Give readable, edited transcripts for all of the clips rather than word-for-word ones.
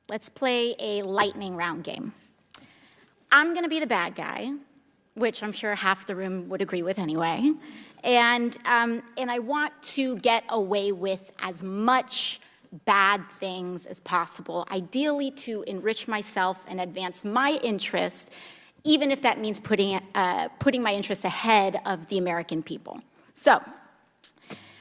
let's play a lightning round game. I'm going to be the bad guy, which I'm sure half the room would agree with anyway. And I want to get away with as much bad things as possible, ideally to enrich myself and advance my interest, even if that means putting my interests ahead of the American people. So,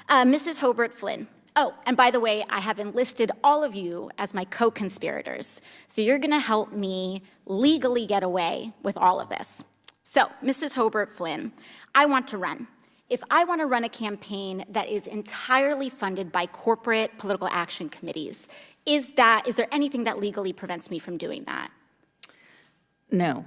Mrs. Hobart Flynn. Oh, and by the way, I have enlisted all of you as my co-conspirators. So you're going to help me legally get away with all of this. So, Mrs. Hobart Flynn, I want to run. If I want to run a campaign that is entirely funded by corporate political action committees, is there anything that legally prevents me from doing that? No.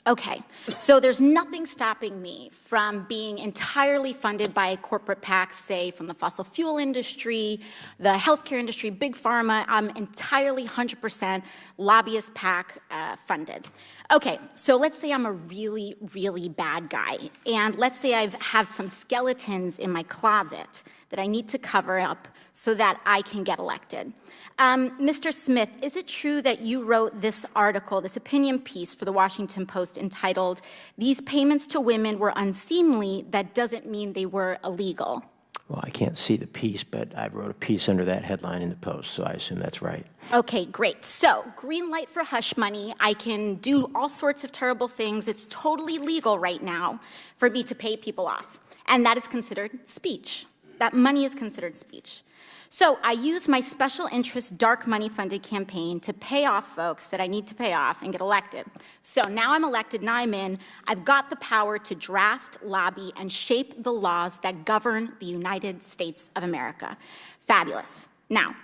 Okay, so there's nothing stopping me from being entirely funded by corporate PACs, say from the fossil fuel industry, the healthcare industry, big pharma. I'm entirely 100% lobbyist PAC funded. Okay, so let's say I'm a really, really bad guy, and let's say I have some skeletons in my closet that I need to cover up so that I can get elected. Mr. Smith, is it true that you wrote this article, this opinion piece for the Washington Post entitled, "These payments to women were unseemly, that doesn't mean they were illegal"? Well, I can't see the piece, but I wrote a piece under that headline in the Post, so I assume that's right. Okay, great. So, green light for hush money. I can do all sorts of terrible things. It's totally legal right now for me to pay people off. And that is considered speech. That money is considered speech. So I use my special interest dark money funded campaign to pay off folks that I need to pay off and get elected. So now I'm elected, now I'm in, I've got the power to draft, lobby, and shape the laws that govern the United States of America. Fabulous. Now,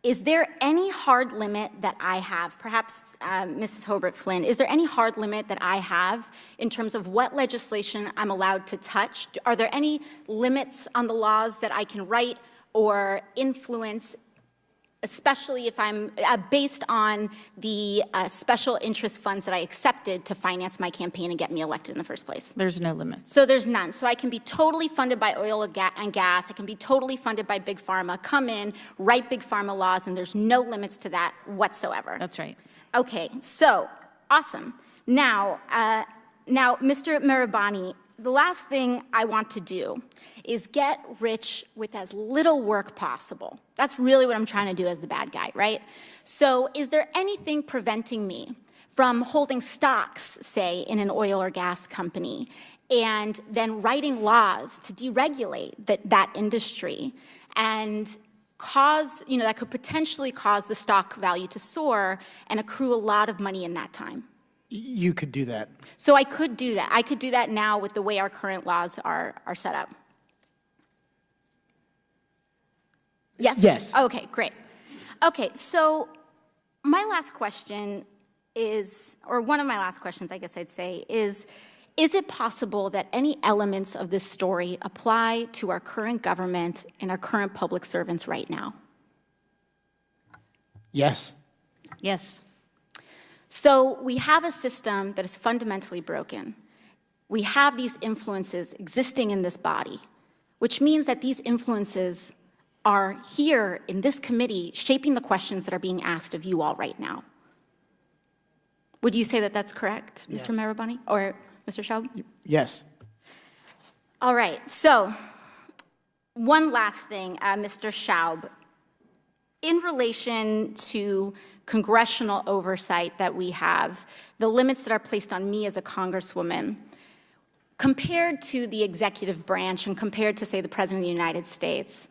is there any hard limit that I have, perhaps Mrs. Hobart Flynn, is there any hard limit that I have in terms of what legislation I'm allowed to touch? Are there any limits on the laws that I can write or influence, especially if I'm based on the special interest funds that I accepted to finance my campaign and get me elected in the first place? There's no limit. So there's none. So I can be totally funded by oil and gas. I can be totally funded by Big Pharma, come in, write Big Pharma laws, and there's no limits to that whatsoever. That's right. Okay, so awesome. Now, Mr. Mirabani, the last thing I want to do is get rich with as little work possible. That's really what I'm trying to do as the bad guy, right? So is there anything preventing me from holding stocks, say, in an oil or gas company, and then writing laws to deregulate that industry and cause, that could potentially cause the stock value to soar and accrue a lot of money in that time? You could do that. So I could do that. I could do that now with the way our current laws are set up. Yes? Yes. Okay, great. Okay, so my last question is, or one of my last questions, I guess I'd say, is it possible that any elements of this story apply to our current government and our current public servants right now? Yes. Yes. So we have a system that is fundamentally broken. We have these influences existing in this body, which means that these influences are here in this committee shaping the questions that are being asked of you all right now. Would you say that that's correct, Yes. Mr. Mirabani or Mr. Schaub? Yes. All right, so one last thing, Mr. Schaub. In relation to congressional oversight that we have, the limits that are placed on me as a congresswoman, compared to the executive branch and compared to, say, the President of the United States,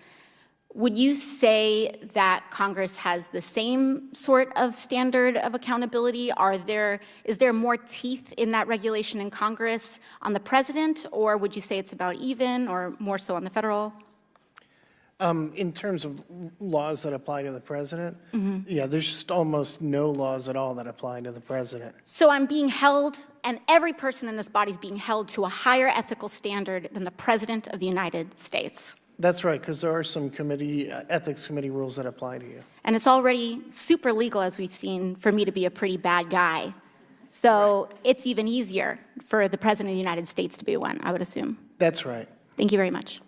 would you say that Congress has the same sort of standard of accountability? Is there more teeth in that regulation in Congress on the president, or would you say it's about even, or more so on the federal? In terms of laws that apply to the president, yeah, there's just almost no laws at all that apply to the president. So I'm being held, and every person in this body is being held to a higher ethical standard than the President of the United States. That's right, because there are some ethics committee rules that apply to you. And it's already super legal, as we've seen, for me to be a pretty bad guy. So it's even easier for the President of the United States to be one, I would assume. That's right. Thank you very much.